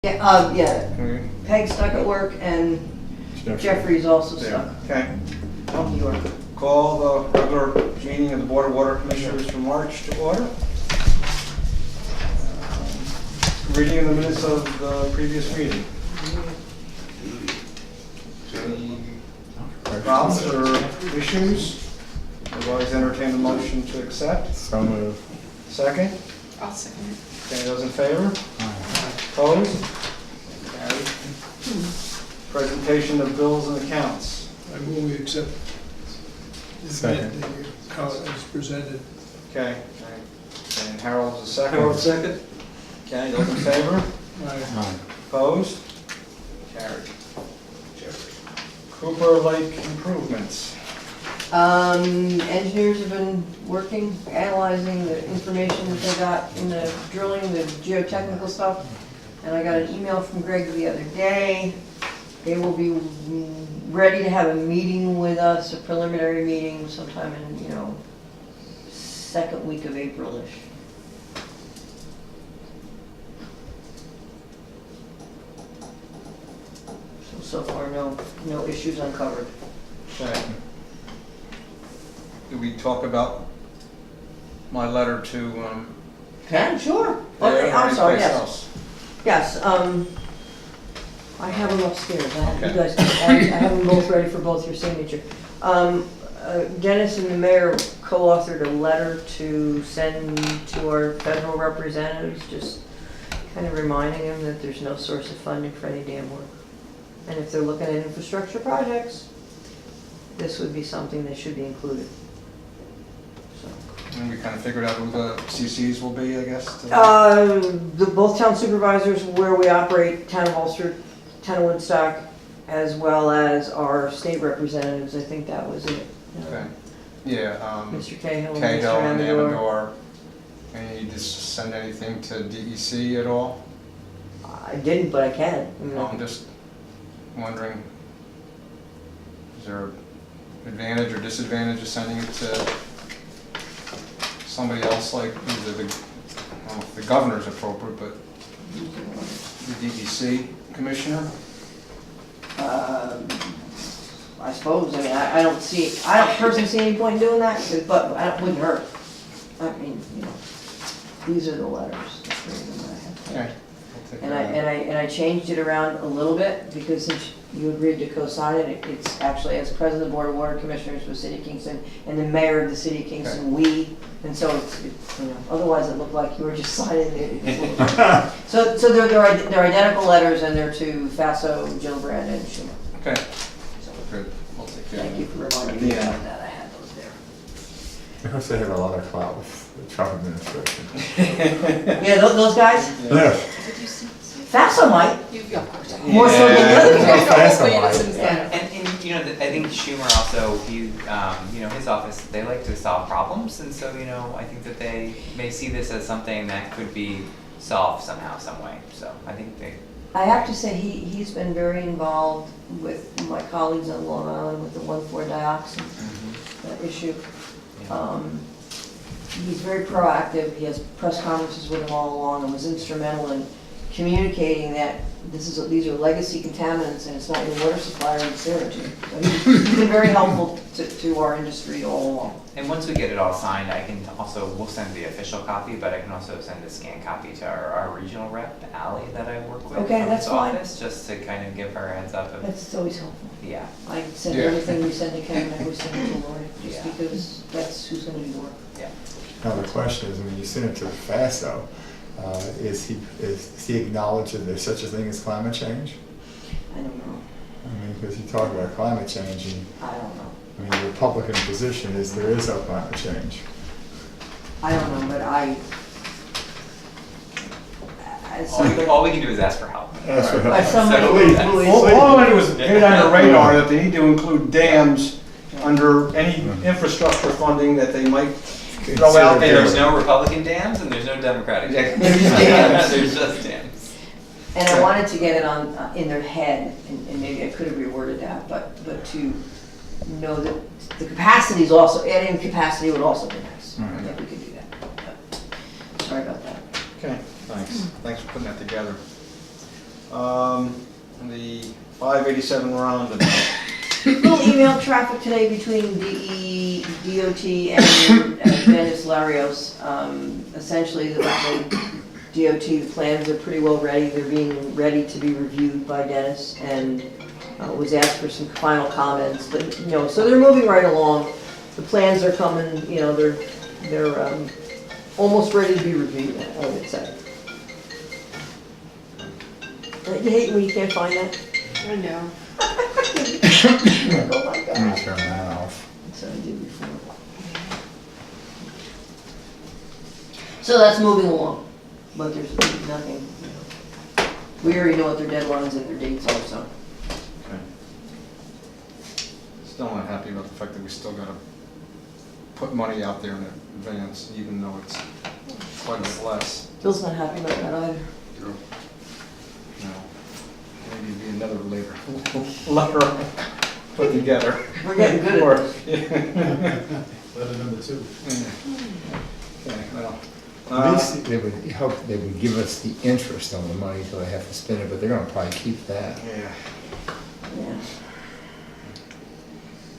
Yeah, Peg's stuck at work and Jeffrey's also stuck. Okay. In New York. Call the regular meeting of the Board of Water Commissioners for March to order. Reading of the minutes of the previous meeting. Any problems or issues? Otherwise, entertain a motion to accept. So moved. Second? I'll second it. Okay, those in favor? Opposed? Carried. Presentation of bills and accounts. I move we accept Second. the account as presented. Okay. And Harold's a second. Harold second. Okay, those in favor? Aye. Opposed? Carried. Cooper Lake improvements. Engineers have been working, analyzing the information that they got in the drilling, the geotechnical stuff. And I got an email from Greg the other day. They will be ready to have a meeting with us, a preliminary meeting sometime in, second week of April-ish. So far, no issues uncovered. Okay. Did we talk about my letter to, Can, sure. there Okay, or I'm sorry, anyplace yes. else? Yes, I have them upstairs. Okay. You guys, I have them both ready for both your signature. Dennis and the mayor co-authored a letter to send to our federal representatives, just kind of reminding them that there's no source of funding for any dam work. And if they're looking at infrastructure projects, this would be something that should be included. So. And we kind of figured out who the CCs will be, I guess? Both town supervisors where we operate, town of Ulster, town of Woodstock, as well as our state representatives. I think that was it. Okay. Yeah. Mr. Cahill and Cahill Mr. and Amador. Amador. And you just send anything to DEC at all? I didn't, but I can. I'm just wondering, is there an advantage or disadvantage of sending it to somebody else, like either the, I don't know if the governor's appropriate, but the DEC commissioner? I suppose. I mean, I don't personally see any point in doing that, but it wouldn't hurt. I mean, these are the letters. The three of them that I have. Okay. And I changed it around a little bit because since you agreed to co-sign it, it's actually as president of the Board of Water Commissioners for the City of Kingston and the mayor of the City of Kingston, we, and so it's otherwise it looked like you were just signing it. So they're identical letters and they're to Faso, Gillibrand, and Schumer. Okay. So good. We'll take care of Thank you it. for reminding me about that. I had those there. Because they have a lot of clout with the Trump administration. Yeah, those guys. Yeah. Did you see? Faso might Of course. more so than the other guys. Faso might. Since then. And I think Schumer also, his office, they like to solve problems, and so, I think that they may see this as something that could be solved somehow, some way, so I think they... I have to say, he's been very involved with my colleagues on Long Island with the 1,4-dioxin issue. He's very proactive. He has press conferences with them all along and was instrumental in communicating that these are legacy contaminants and it's not your water supplier in Saratoga. So he's been very helpful to our industry all along. And once we get it all signed, we'll send the official copy, but I can also send a scanned copy to our regional rep, Allie, that I work with Okay, from that's his fine. office, just to kind of give her a heads up of, That's always helpful. yeah. I send Yeah. everything we send to Kevin, I always send it to Lori, just Yeah. because that's who's going to do the work. Now the question is, when you send it to Faso, is he acknowledged that there's such a thing as climate change? I don't know. I mean, because you talk about climate change, and I don't know. I mean, the Republican position is there is no climate change. I don't know, but All we can do is ask for help. That's what As somebody Please, who is- all I wanted was get it on the radar that they need to include dams under any infrastructure funding that they might throw out And there. there's no Republican dams, and there's no Democratic dams. There's dams. There's just dams. And I wanted to get it on, in their head, and maybe I could have reworded that, but to know that the capacity is also, adding capacity would also be nice. I think we could do that. But sorry about that. Okay, thanks. Thanks for putting that together. The 587 Roundabout. Little email traffic today between DOT and Dennis Larios. Essentially, the DOT, the plans are pretty well ready. They're being ready to be reviewed by Dennis, and was asked for some final comments. But so they're moving right along. The plans are coming. They're almost ready to be reviewed, I would say. You hate when you can't find that? I know. Oh my I'm gonna God. turn that off. That's what I did before. So that's moving along, but there's nothing, we already know what their deadlines and their dates are, so. Okay. Still not happy about the fact that we still gotta put money out there in advance, even though it's quite a bit less. Bill's not happy about that either. No. Maybe be another later letter put together. We're getting good Or- at this. Letter number 2. Okay, well. At least they would hope they would give us the interest on the money until they have to spend it, but they're gonna probably keep that. Yeah. Yeah.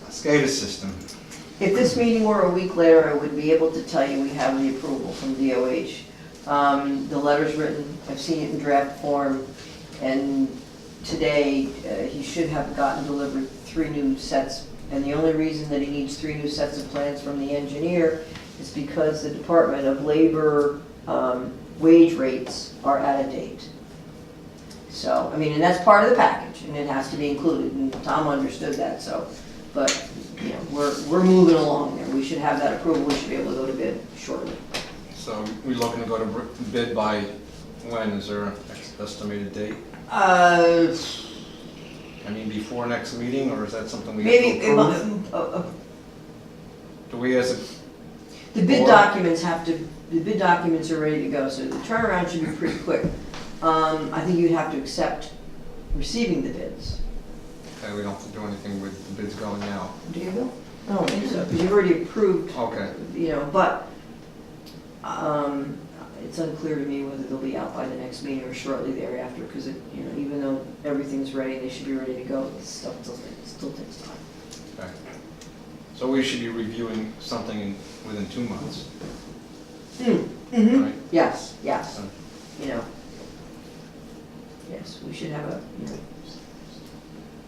SCADA System. If this meeting were a week later, I would be able to tell you we have the approval from DOH. The letter's written, I've seen it in draft form, and today, he should have gotten delivered 3 new sets. And the only reason that he needs 3 new sets of plans from the engineer is because the Department of Labor wage rates are out of date. So, and that's part of the package, and it has to be included, and Tom understood that, so. But, we're moving along there. We should have that approval, we should be able to go to bid shortly. So we're looking to go to bid by when? Is there an estimated date? Before next meeting, or is that something we have Maybe, to approve? Do we as a, the bid Or- documents the bid documents are ready to go, so the turnaround should be pretty quick. I think you'd have to accept receiving the bids. okay, we don't have to do anything with the bids going out? Do you, Bill? I don't think so, because you've already approved, Okay, but it's unclear to me whether they'll be out by the next meeting or shortly thereafter, because even though everything's ready, they should be ready to go, this stuff still takes time. okay. So we should be reviewing something within 2 months, Mm-hmm. right? Yes, So- yes, we should have a,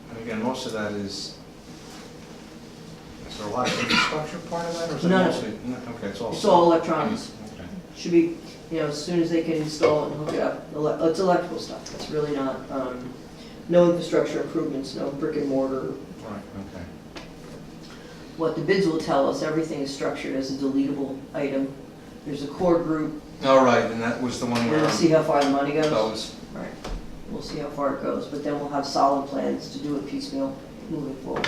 And again, most of that is there a lot of infrastructure part of that, or is it None of mostly? No, okay, it's all. it's all electronics. Okay. Should be, as soon as they can install it and hook it up, it's electrical stuff, it's really not, no infrastructure improvements, no brick and mortar. Right, okay. What the bids will tell us, everything is structured as a deletable item. There's a core group, All right, and that was the one where we'll see how far the money goes. those, Right, we'll see how far it goes, but then we'll have solid plans to do it piecemeal moving forward.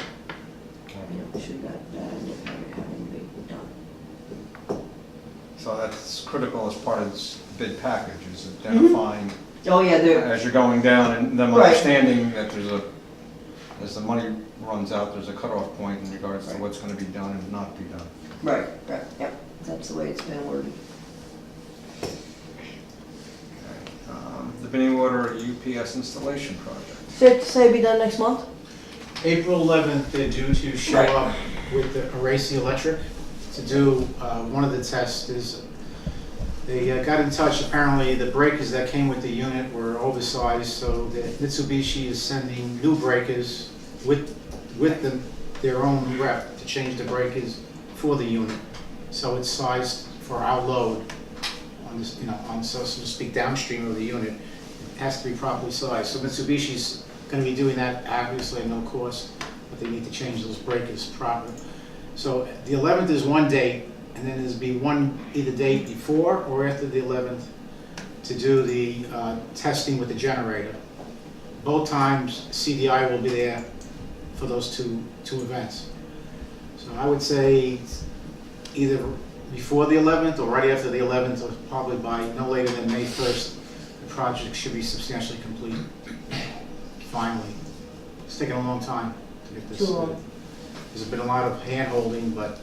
Should that end up having to be done. so that's critical as part of this bid package, is identifying Oh, yeah, as you're going down and them Right. understanding that as the money runs out, there's a cutoff point in regards to Right. what's gonna be done and not be done. right, yep, that's the way it's been worded. The Binnewater UPS installation project. Safe to say be done next month? April 11th, they're due to show Right. up with the Erase Electric to do one of the tests. They got in touch, apparently the breakers that came with the unit were oversized, so the Mitsubishi is sending new breakers with their own rep to change the breakers for the unit. So it's sized for our load on this, on, so to speak, downstream of the unit. It has to be properly sized. So Mitsubishi's going to be doing that, obviously at no cost, but they need to change those breakers proper. So the 11th is one date, and then there's be one either date before or after the 11th to do the testing with the generator. Both times CDI will be there for those two events. So I would say either before the 11th or right after the 11th, or probably by no later than May 1st, the project should be substantially complete. Finally. It's taken a long time to get this. Too long. There's been a lot of hand-holding, but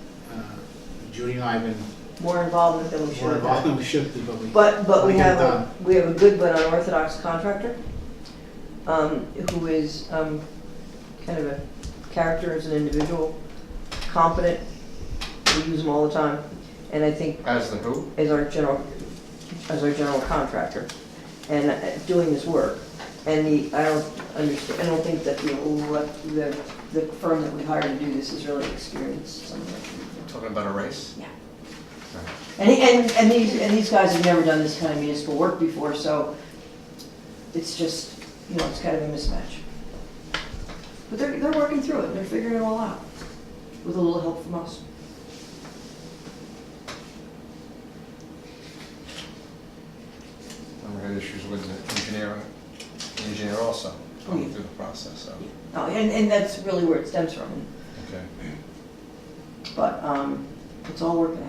Judy and I have been More involvement than we should more have involved done. than we should be, but we But we get it have done. we have a good but unorthodox contractor who is kind of a character as an individual, competent. We use him all the time. And I think As the who? as our general contractor, and doing this work. And I don't think that the firm that we hired to do this is really experienced. Some of that. Talking about a race? Yeah. And these guys have never done this kind of municipal work before, so it's just, it's kind of a mismatch. But they're working through it, they're figuring it all out, with a little help from us. And we had issues with the engineer also, going through the process, so. Oh, and that's really where it stems from, Okay. but it's all working out.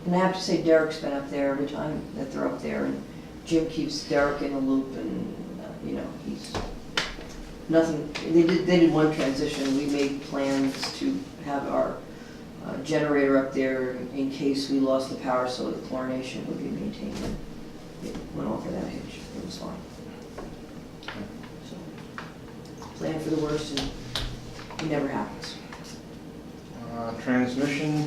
And I have to say, Derek's been up there every time that they're up there, and Jim keeps Derek in the loop, and, he's, nothing, they did one transition. We made plans to have our generator up there in case we lost the power, so the chlorination would be maintained. And it went off without a hitch, it was fine. So, plan for the worst, and it never happens. Transmission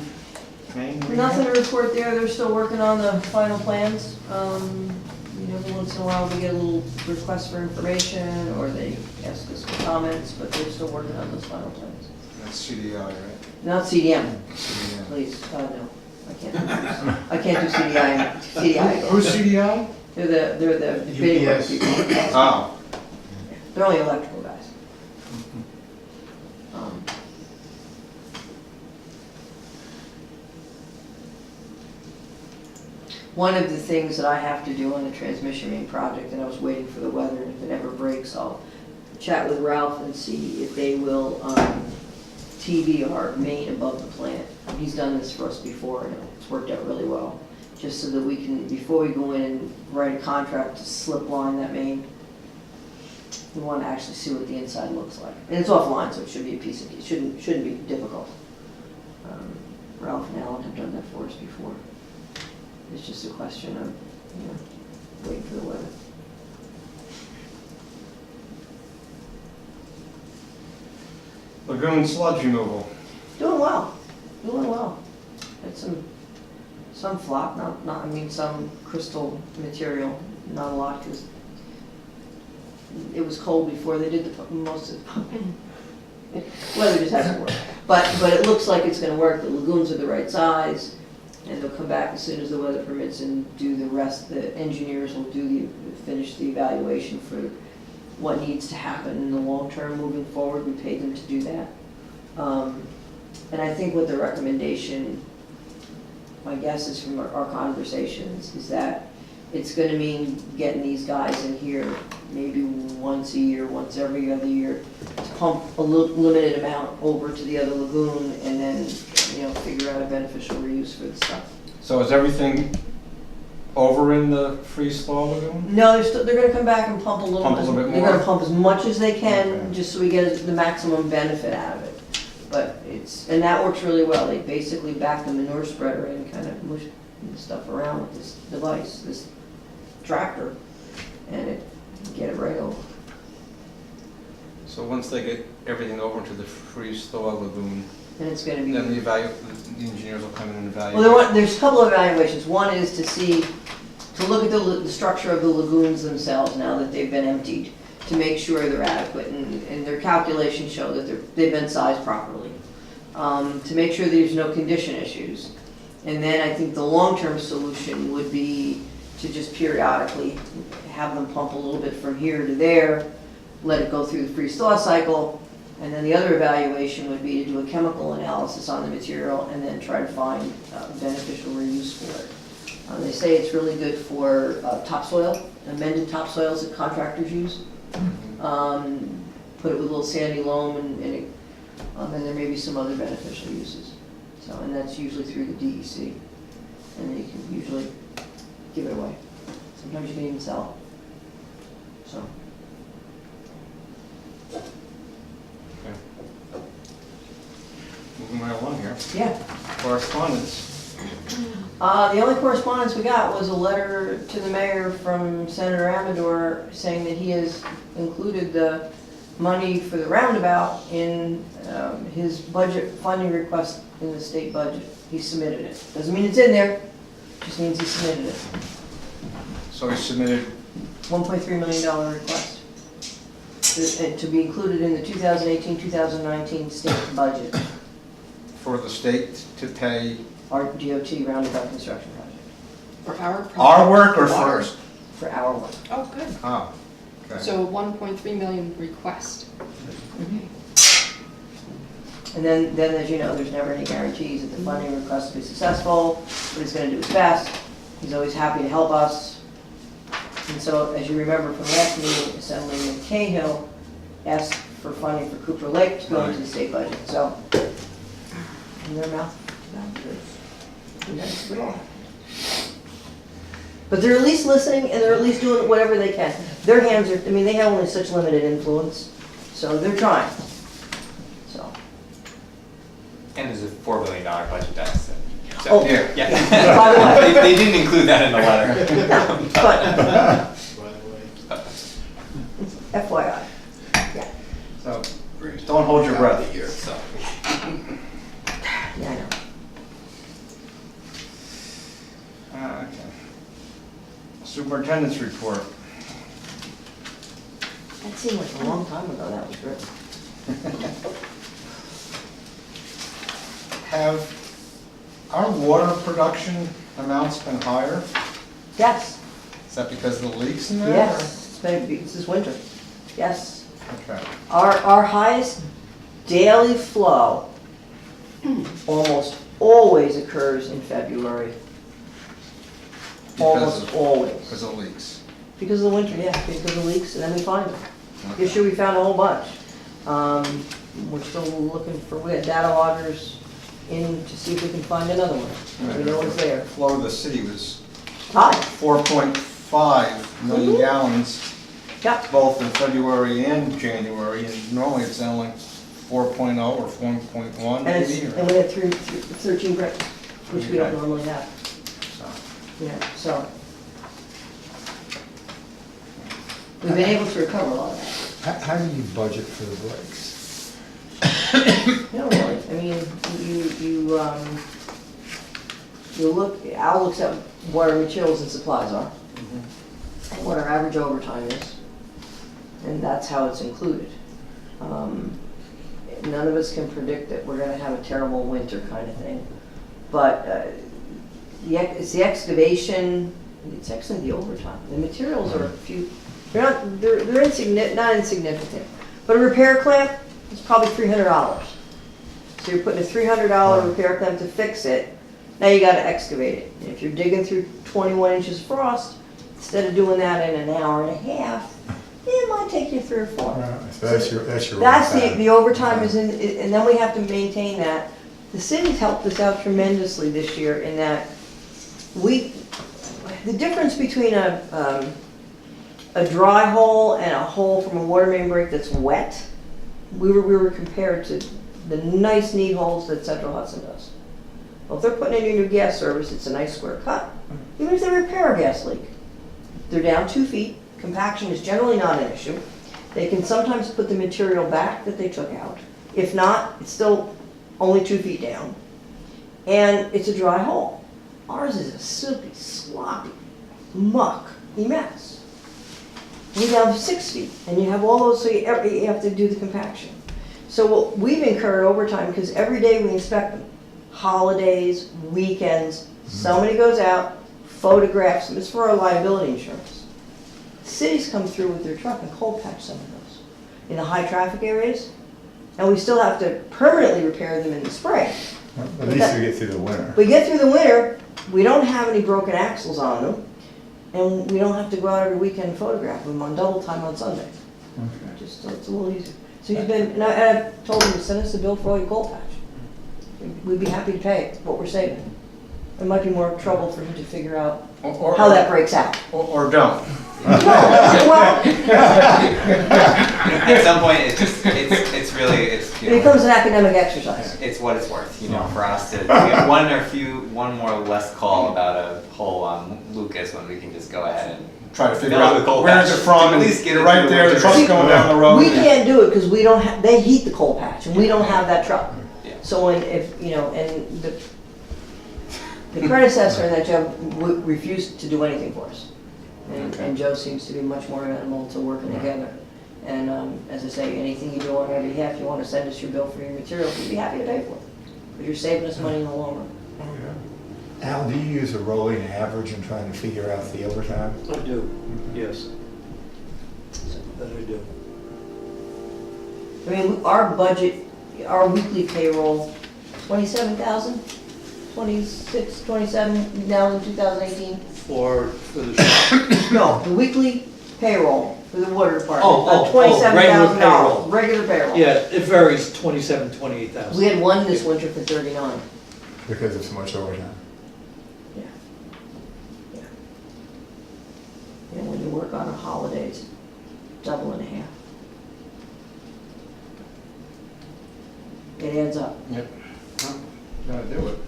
main? Nothing to report there, they're still working on the final plans. Every once in a while we get a little request for information, or they ask us for comments, but they're still working on those final plans. That's CDI, right? Not CDM, CDI. please, God no, I can't do CDI. Who's CDI? They're the bidding UPS. people. Oh. They're only electrical guys. One of the things that I have to do on the transmission main project, and I was waiting for the weather, and if it ever breaks, I'll chat with Ralph and see if they will TV our main above the plant. He's done this for us before, and it's worked out really well. Just so that we can, before we go in and write a contract to slip line that main, we want to actually see what the inside looks like. And it's offline, so it should be it shouldn't be difficult. Ralph and Alan have done that for us before. It's just a question of, waiting for the weather. Lagoon sludge removal. Doing well. Had some flop, some crystal material, not a lot, because it was cold before they did most of the pumping. Weather just hasn't worked. But it looks like it's gonna work. The lagoons are the right size, and they'll come back as soon as the weather permits and do the rest. The engineers will finish the evaluation for what needs to happen in the long term moving forward. We paid them to do that. And I think what the recommendation, my guess is from our conversations, is that it's gonna mean getting these guys in here maybe once a year, once every other year, to pump a limited amount over to the other lagoon, and then, figure out a beneficial reuse for the stuff. So is everything over in the freeze-thaw lagoon? No, they're gonna come back and pump a little. Pump a little bit They're more? gonna pump as much as they can, Okay. just so we get the maximum benefit out of it. But and that works really well. They basically back the manure spreader in, kind of mush the stuff around with this device, this tractor, and get it right over. So once they get everything over to the freeze-thaw lagoon, And it's gonna be. then the engineers will come in and evaluate? Well, there's a couple of evaluations. One is to look at the structure of the lagoons themselves now that they've been emptied, to make sure they're adequate, and their calculations show that they've been sized properly. To make sure there's no condition issues. And then I think the long-term solution would be to just periodically have them pump a little bit from here to there, let it go through the freeze-thaw cycle, and then the other evaluation would be to do a chemical analysis on the material and then try to find beneficial reuse for it. They say it's really good for topsoil, amended topsoils that contractors use. Put it with a little sandy loam, and there may be some other beneficial uses. So, and that's usually through the DEC, and then you can usually give it away. Sometimes you can even sell it. So. Moving right along here. Yeah. Correspondence. The only correspondence we got was a letter to the mayor from Senator Amador saying that he has included the money for the roundabout in his budget funding request in the state budget. He submitted it. Doesn't mean it's in there, just means he submitted it. So he submitted, $1.3 million request to be included in the 2018-2019 state budget, for the state to pay our DOT roundabout construction project, For our project. our work or Water. first? for our work. Oh, good. Oh, okay. So 1.3 million request. And then, as you know, there's never any guarantees that the funding request will be successful, but he's gonna do his best. He's always happy to help us. And so, as you remember from last meeting, Assemblyman Cahill asked for funding for Cooper Lake to go into the state budget, so. In their mouth, that's all. But they're at least listening, and they're at least doing whatever they can. Their hands are, I mean, they have only such limited influence, so they're trying. So. And there's a $4 billion budget deficit. So, Oh, Yeah. yeah. By the way. They didn't include that in the letter. But By the way. FYI, yeah, So, don't hold your breath. So, yeah, I know. Okay. Superintendent's report. That seemed like a long time ago that was written. Have our water production amounts been higher? Yes, Is that because of the leaks in there? yes, it's this winter, yes. or- Okay. Our highest daily flow almost always occurs in February. Almost Because always. of leaks. Because of the winter, yeah, because of the leaks, and then we find them. This year we found a whole bunch. We're still looking for, we had data loggers in to see if we can find another one. We know it's there. Flow of the city was Hi, 4.5 million gallons, yeah, both in February and January, and normally it's only 4.0 or 4.1 and maybe. and we had 13 bricks, which we don't Okay. normally have, So, yeah, so. We've been able to recover a lot of that. How do you budget for the breaks? No, really, I mean, you look, Al looks at what our materials and supplies are, and what our average overtime is, and that's how it's included. None of us can predict that we're gonna have a terrible winter kind of thing, but it's the excavation, it's actually the overtime. The materials are a few, they're not insignificant, but a repair clamp is probably $300. So you're putting a $300 repair clamp to fix it. Now you gotta excavate it. And if you're digging through 21 inches of frost, instead of doing that in an hour and a half, it might take you 3 or 4. So that's your That's overtime. the overtime is in, and then we have to maintain that. The city's helped us out tremendously this year in that the difference between a dry hole and a hole from a water main break that's wet, we were compared to the nice neat holes that Central Hudson does. Well, if they're putting in a new gas service, it's a nice square cut. Even if they repair a gas leak, they're down 2 feet. Compaction is generally not an issue. They can sometimes put the material back that they took out. If not, it's still only 2 feet down. And it's a dry hole. Ours is a soupy, sloppy, mucky mess. We have 6 feet, and you have all those, so you have to do the compaction. So we've incurred overtime because every day we inspect them. Holidays, weekends, somebody goes out, photographs them. It's for our liability insurance. Cities come through with their truck and cold patch some of those in the high traffic areas, and we still have to permanently repair them in the spring. At least we get through the winter. We get through the winter, we don't have any broken axles on them, and we don't have to go out every weekend and photograph them on double time on Sunday. Okay. Just, it's a little easier. So he's been, and I've told him to send us a bill for all your cold patch. We'd be happy to pay what we're saving. It might be more trouble for him to figure out Or- how that breaks out. Or don't. Well, At some point, it's really, it's, you it know, becomes an academic exercise. it's what it's worth, you know, for us to get one more less call about a hole on Lucas when we can just go ahead and Try to figure Fill out the coal where is patch. it from, At and least get it you're right through the there, the winter. truck's going down the road. We can't do it because we don't have, they heat the coal patch and we don't have that truck. Yeah. So when, if, you know, and the predecessor in that job refused to do anything for us. Okay. And Joe seems to be much more amenable to working together. And as I say, anything you do on our behalf, you want to send us your bill for your materials, we'd be happy to pay for it. Because you're saving us money in the long run. Oh, yeah. Al, do you use a rolling average in trying to figure out the overtime? I do, yes. That I do. I mean, our budget, our weekly payroll, 27,000, 26, 27, now in 2018. For the shop. No, the weekly payroll for the water department, Oh, $27,000, payroll. regular payroll. Yeah, it varies, 27, 28,000. We had one this winter for 39. Because of so much overtime. Yeah. Yeah. And when you work on a holiday, it's double and a half. It adds up. Yep. Well, gotta do it.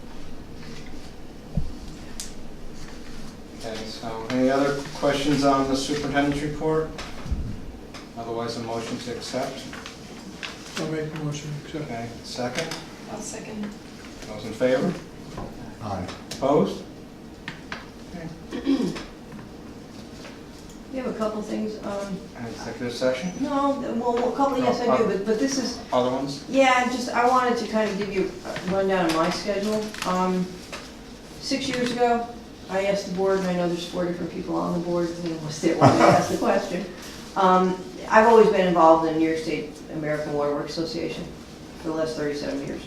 Okay, so any other questions on the superintendent's report? Otherwise, a motion to accept. I'll make a motion to accept. Okay, second. I'll second. Those in favor? Aye. Opposed? You have a couple things, An executive session? no, well, a couple, yes I do, but this is, Other ones? yeah, just, I wanted to kind of give you a rundown of my schedule. 6 years ago, I asked the board, and I know there's 4 different people on the board, who was there when I asked the question. I've always been involved in New York State American Water Works Association for the last 37 years.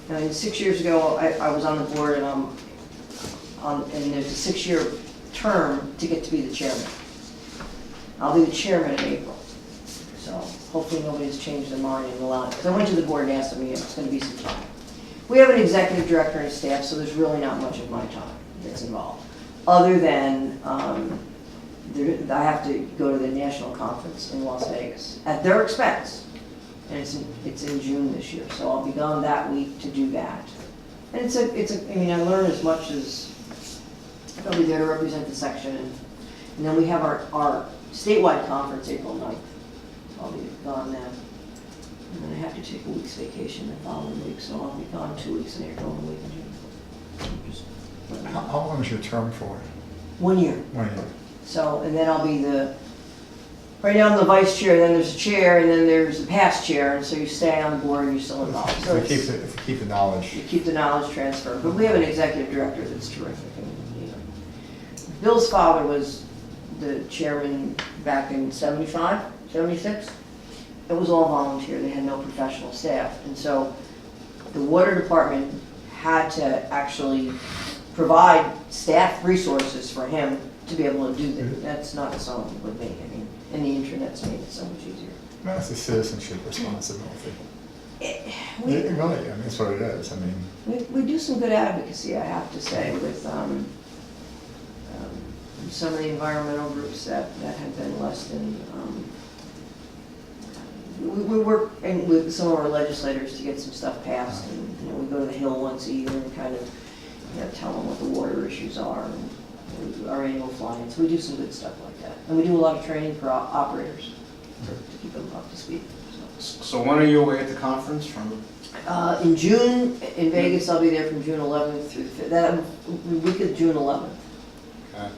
And 6 years ago, I was on the board, and and there's a 6-year term to get to be the chairman. I'll be the chairman in April. So hopefully nobody's changed their mind in the line. Because I went to the board and asked them, it's going to be some time. We have an executive director and staff, so there's really not much of my time that's involved. Other than I have to go to the national conference in Las Vegas at their expense. And it's in June this year, so I'll be gone that week to do that. And I mean, I learn as much as, I'll be there to represent the section. And then we have our statewide conference April 9th. So I'll be gone then. And then I have to take a week's vacation the following week, so I'll be gone 2 weeks in April and a week in June. Just let me know. How long is your term for? 1 year. 1 year. So, and then I'll be right now I'm the vice chair, then there's a chair, and then there's the past chair, and so you stay on the board and you're still involved. So If we keep the knowledge. you keep the knowledge transfer. But we have an executive director that's terrific. And, you know, Bill's father was the chairman back in 75, 76. It was all volunteer. They had no professional staff. And so the water department had to actually provide staff resources for him to be able to do that. That's not so with me. I mean, and the internet's made it so much easier. That's a citizenship responsibility. We, Really, I mean, that's what it is. I mean, we do some good advocacy, I have to say, with some of the environmental groups that have been less than. We work with some of our legislators to get some stuff passed, and you know, we go to the Hill once a year and kind of tell them what the water issues are, and our annual fly-ins. We do some good stuff like that, and we do a lot of training for operators to keep them up to speed. So when are you away at the conference from? In June, in Vegas, I'll be there from June 11th through the 5th, that week of June 11th. Okay.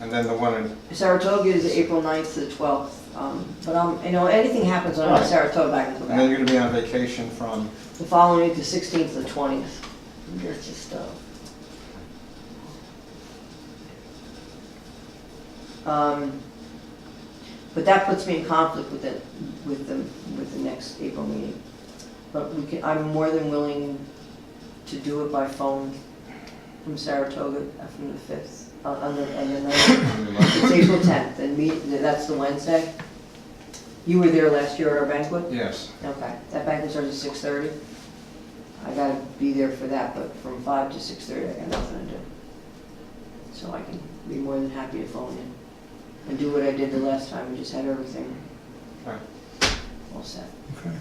And then the one in, Saratoga is April 9th to the 12th, but anything happens when I'm in Right. Saratoga, I can come and then back. you're gonna be on vacation from, The following week, the 16th to the 20th. It's just, but that puts me in conflict with the next April meeting. But I'm more than willing to do it by phone from Saratoga from the 5th, on the 9th. It's April 10th, and that's the Wednesday. You were there last year at our banquet? yes. Okay, that banquet starts at 6:30. I gotta be there for that, but from 5 to 6:30, I got nothing to do. So I can be more than happy to phone in. and do what I did the last time, and just have everything Right. all set. Okay.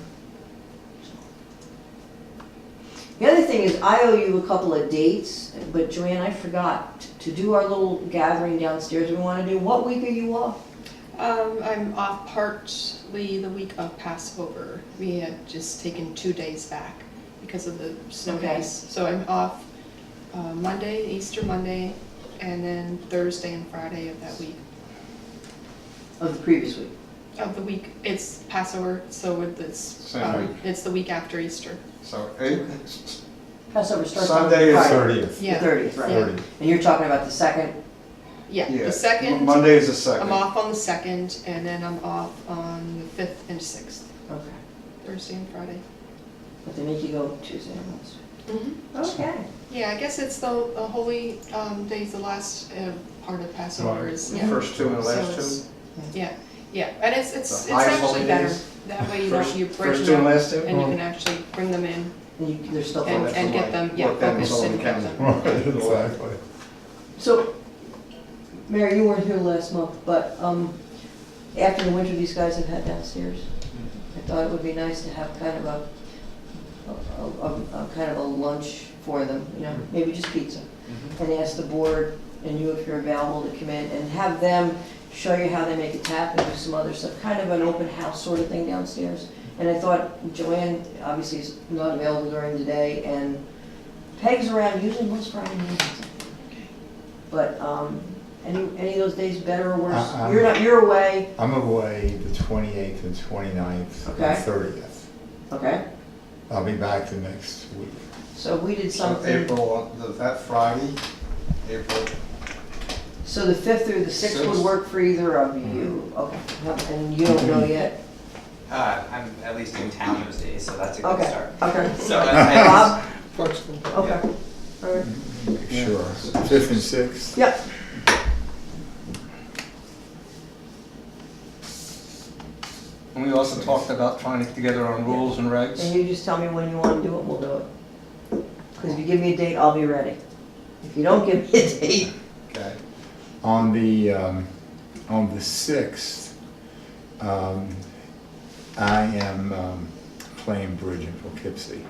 The other thing is, I owe you a couple of dates, but Joanne, I forgot to do our little gathering downstairs we want to do. What week are you off? I'm off partly the week of Passover. We had just taken 2 days back because of the snow Okay. days. So I'm off Monday, Easter Monday, and then Thursday and Friday of that week. Of the previous week? Of the week, it's Passover, so it's, Same week. it's the week after Easter. So Passover starts on Sunday is Friday. 30th. The Yeah. 30th, right? Yeah. 30th. And you're talking about the 2nd? Yeah, Yeah. the second, Monday is the second. I'm off on the 2nd, and then I'm off on the 5th and 6th, Okay. Thursday and Friday. But they make you go Tuesday and Wednesday. Okay. Yeah, I guess it's the holy days, the last part of Passover Right. is, The yeah. first two and the So last it's- two? Yeah, yeah, and it's The highest actually holy better. days? That way you First- don't, you break first two and them up, last two? and you can actually bring them in And you, there's stuff and, on that's it. and what get them, I yeah, looked at focused this and all get weekend. them. Right, exactly. So, Mary, you weren't here last month, but after the winter these guys have had downstairs, I thought it would be nice to have kind of a kind of a lunch for them, you know, maybe just pizza. And ask the board and you if you're available to come in and have them show you how they make a tap and do some other stuff, kind of an open house sort of thing downstairs. And I thought Joanne obviously is not available during the day, and Peg's around usually most Friday evenings. But any of those days better or worse? You're away. I'm away the 28th and 29th Okay. and 30th. Okay, I'll be back the next week. so we did So something. April, that Friday, April, So the 5th or the 6th would Sixth. work for either of you. Okay, and you don't know yet. I'm at least in town those days, so that's a good Okay, start. okay. So I Bob? flexible. Okay, all right. Make Yeah. sure. 5th and 6th. Yep. And we also talked about trying to get together on rules and And regs. you just tell me when you want to do it, we'll do it. Because if you give me a date, I'll be ready. If you don't give me a date, Okay. On the 6th, I am playing bridge in Poughkeepsie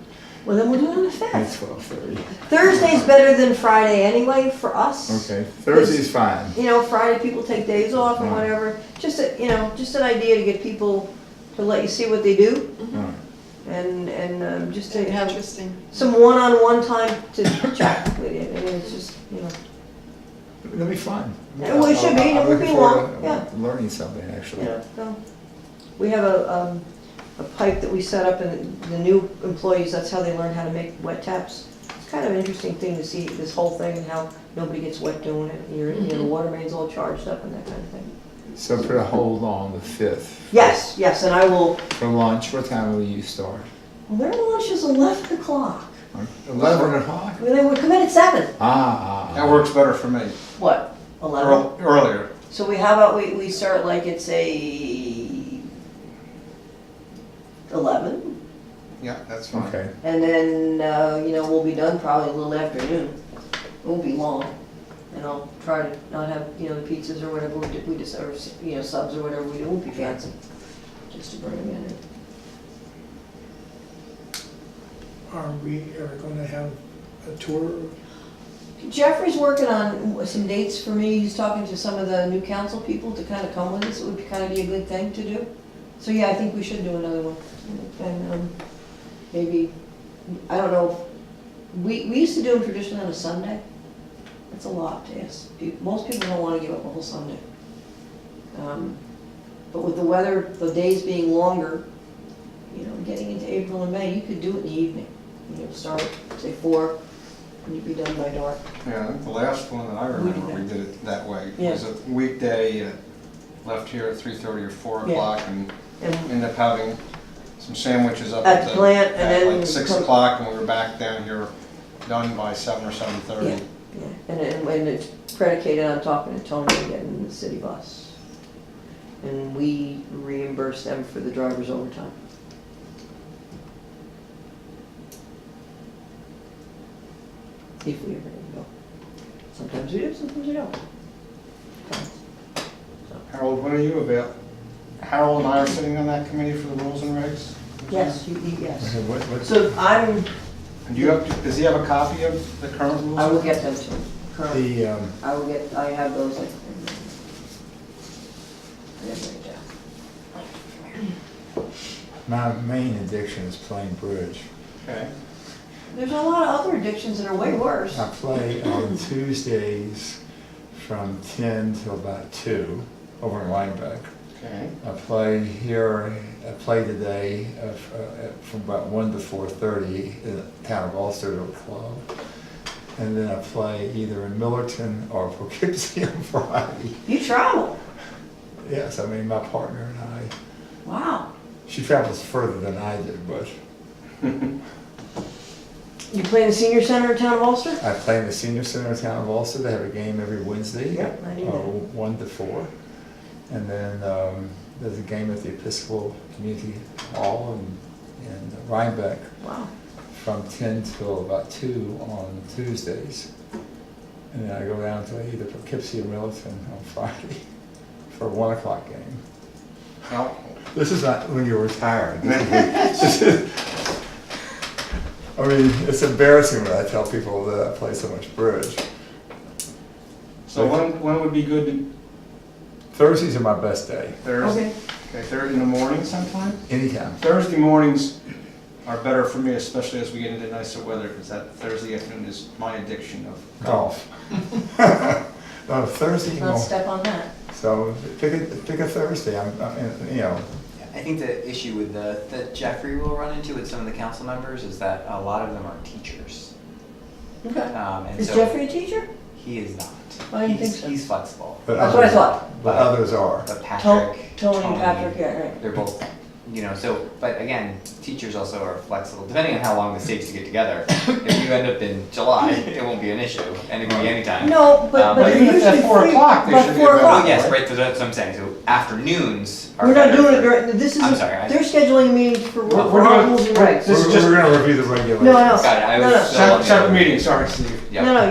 well then we'll do it on the at 5th. 12:30. Thursday's better than Friday anyway for us. Okay, Thursday's fine. You know, Friday people take days off and Right. whatever. Just just an idea to get people to let you see what they do All right. and just to have Interesting. some one-on-one time to chat with you. I mean, it's just, It'll be fun. Yeah, well, it should be, and it I'm won't looking be forward long, to yeah. learning something, actually. so. We have a pipe that we set up and the new employees, that's how they learn how to make wet taps. It's kind of an interesting thing to see this whole thing and how nobody gets wet doing it. The water main's all charged up and that kind of thing. So put a hold on the 5th. Yes, and I will, For lunch, what time will you start? their lunch is 11 o'clock. 11 o'clock? Well, they would come in at 7. That works better for me. What, 11? Earlier. So how about we start like it's a 11? Yeah, that's fine. Okay. And then, we'll be done probably a little afternoon. It won't be long. And I'll try to not have, the pizzas or whatever we just, or, subs or whatever we do. It won't be fancy. Just to bring them in. Are we going to have a tour? Jeffrey's working on some dates for me. He's talking to some of the new council people to kind of come with us. It would kind of be a good thing to do. So yeah, I think we should do another one. And maybe, I don't know, we used to do them traditionally on a Sunday. That's a lot to ask. Most people don't want to give up a whole Sunday. But with the weather, the days being longer, getting into April and May, you could do it in the evening. Start, say 4, and you'd be done by dark. Yeah, I think the last one that I remember, we did it that way. It was a weekday, left here at 3:30 or 4 Yeah. o'clock, and And ended up having some sandwiches up At the plant, and at then like 6 come- o'clock, and we were back down here done by 7 or 7:30. Yeah, and it's predicated on talking to Tony and getting the city bus. And we reimburse them for the driver's overtime. If we ever go. Sometimes we do, sometimes we don't. Depends. So. Harold, when are you available? Harold and I are sitting on that committee for the rules and regs? Yes, yes. Okay, what, So And do you have, does he have a copy of the current rules? I will get them to him. Current. the, I have those. I didn't write it down. my main addiction is playing bridge. Okay. There's a lot of other addictions that are way worse. I play on Tuesdays from 10 till about 2 over in Rhinebeck. Okay. I play here, I play today from about 1 to 4:30 in the town of Ulster to a club. And then I play either in Millerton or Poughkeepsie on Friday. You travel. Yes, I mean, my partner and I. Wow. She travels further than I do, but You play in the senior center in town of Ulster? I play in the senior center in town of Ulster. They have a game every Wednesday. Yep, I knew that. 1 to 4. And then there's a game at the Episcopal Community Hall in Rhinebeck Wow. from 10 till about 2 on Tuesdays. And then I go down to either Poughkeepsie or Millerton on Friday for a 1 o'clock game. Well, This is not when you're retired. This is- I mean, it's embarrassing when I tell people that I play so much bridge. so when would be good to, Thursdays are my best day, Thursday? Okay. Okay, Thursday in the morning sometime? anytime. Thursday mornings are better for me, especially as we get into nicer weather, because that Thursday afternoon is my addiction of Golf. No, Thursday, you Let's know, step on that. so pick a Thursday, you know, I think the issue with that Jeffrey will run into with some of the council members is that a lot of them are teachers. Okay. And Is so Jeffrey a teacher? he is not. I didn't think so. He's flexible. but That's what I others, thought. but others are. But Patrick, Tony and Patrick, yeah, right. they're both, so, but again, teachers also are flexible, depending on how long this takes to get together. If you end up in July, it won't be an issue, and it can be anytime. No, but But they're even if usually at 4 free. o'clock, they But should be 4 o'clock. available. Oh, yes, right, so that's what I'm saying, so afternoons are We're not better doing it for- during, this I'm isn't, sorry, they're scheduling meetings for We're our doing- rules and regs. This is We're just- gonna review the regulations. No, Got it, I No, was no. still on the separate other- meeting, sorry, Steve. Yep. No, no,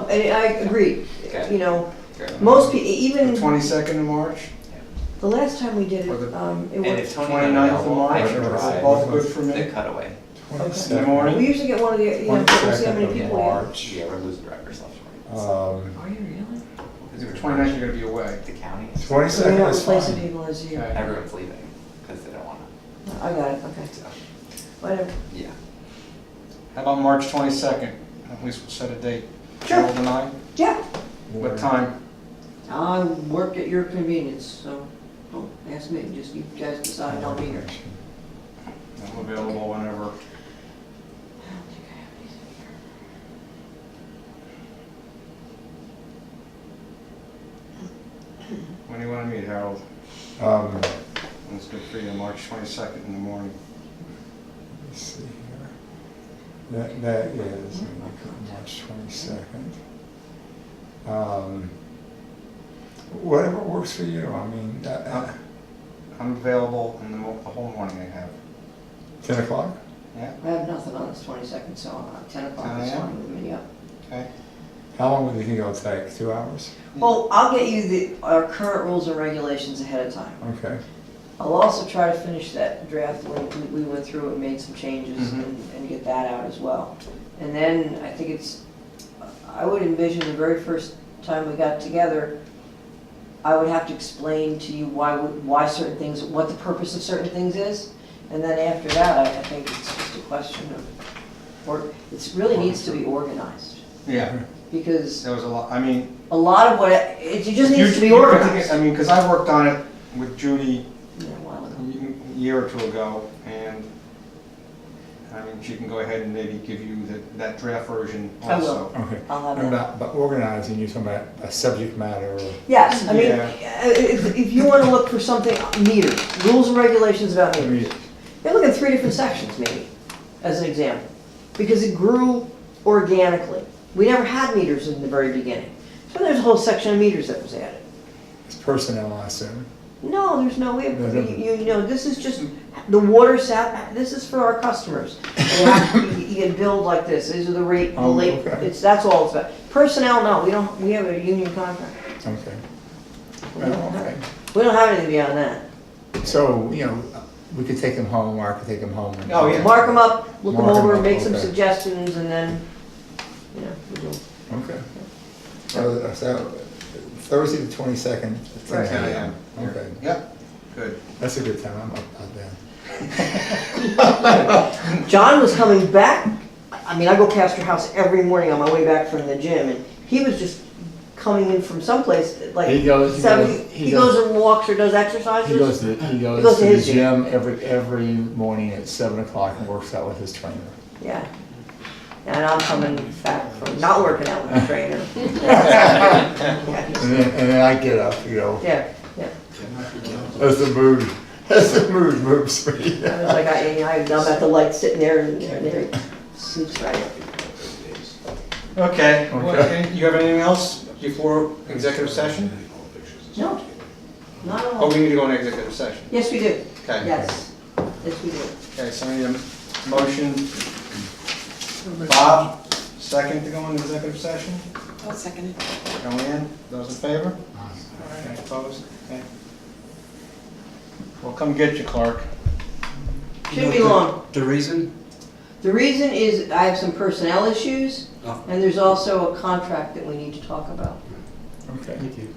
and I agree. Okay. You know, Great. most people, even, 22nd of March, the last time we did it, Or the- it And worked. if Tony's 29th of available, I March, can are provide both good for the me? cutaway. In the 22nd morning? We usually get one of the, you know, we'll see how many 22nd people of we have. March. Yeah, we're losing drivers left and right. Are you really? Because we're 29th, you're gonna be away. the county, 22nd So we're not is replacing fine. people as you. Okay. everyone's leaving, because they don't want I got it, okay. to, so, Whatever. yeah. How about March 22nd? At least we'll set a date. Sure. Harold and I? Yeah. What time? I work at your convenience, so don't ask me, just you guys decide, I'll be here. I'm available whenever. I don't think I have anything When do you wanna meet, Harold? Um, When's good for you, March 22nd in the morning? let's see here. That is March 22nd. Whatever works for you, I mean, I'm available in the whole morning I have. 10 o'clock? Yeah, I have nothing on this 22nd, so 10 o'clock is 10 a.m.? fine with me, yeah. okay. How long do you think it'll take? 2 hours? Well, I'll get you our current rules and regulations ahead of time. Okay. I'll also try to finish that draft when we went through and made some changes Mhm. and get that out as well. And then I think I would envision the very first time we got together, I would have to explain to you why certain things, what the purpose of certain things is. And then after that, I think it's just a question of, it really needs to be organized. Yeah, Because there was a lot, I mean. a lot of it just needs to be you put organized. together- I mean, because I worked on it with Judy Yeah, a while ago. a year or two ago, and, I mean, she can go ahead and maybe give you that draft version I will. also. Okay. I'll have And that. by organizing, you're talking about a subject matter or? Yes, I mean, Yeah. if you want to look for something, meters, rules and regulations about meters. You're looking at 3 different sections maybe, as an example, because it grew organically. We never had meters in the very beginning. So there's a whole section of meters that was added. It's personnel, I assume. No, there's no way, No, no. you know, this is just, the water this is for our customers. You get billed like this, these are the rate, the Oh, late, okay. that's all it's about. Personnel, no, we have a union contract. Okay. We don't Well, have okay. it. We don't have anything beyond that. So, you know, we could take them home, or I could take them home. And- Oh, yeah. Mark them up, look them Mark 'em over, up, make some okay. suggestions, and then, you know, we do. Okay. So Thursday the 22nd at 10 Right. 10 a.m. a.m. Okay, Yep, good. that's a good time, I'm up then. John was coming back, I mean, I go past your house every morning on my way back from the gym, and he was just coming in from someplace, like, He goes he goes and walks or does exercises? He goes to goes to the his gym every morning at 7 o'clock and works out with his trainer. Yeah. And I'm coming back from not working out with the trainer. And then I get up, you know, Yeah, yeah. as the mood moves me. I was like, I'm at the light sitting there and there he sleeps right up. Okay, Okay. you have anything else before executive session? No, not at Oh, all. we need to go into executive session. Yes, we do. Okay. Yes. Yes, we do. Okay, so I need a motion. Bob, second to go into executive session? I'll second it. Joanne, those in favor? Okay, opposed? Okay. We'll come get you, Clark. Shouldn't be long. The reason? The reason is I have some personnel issues, Oh. and there's also a contract that we need to talk about. Okay. Thank you.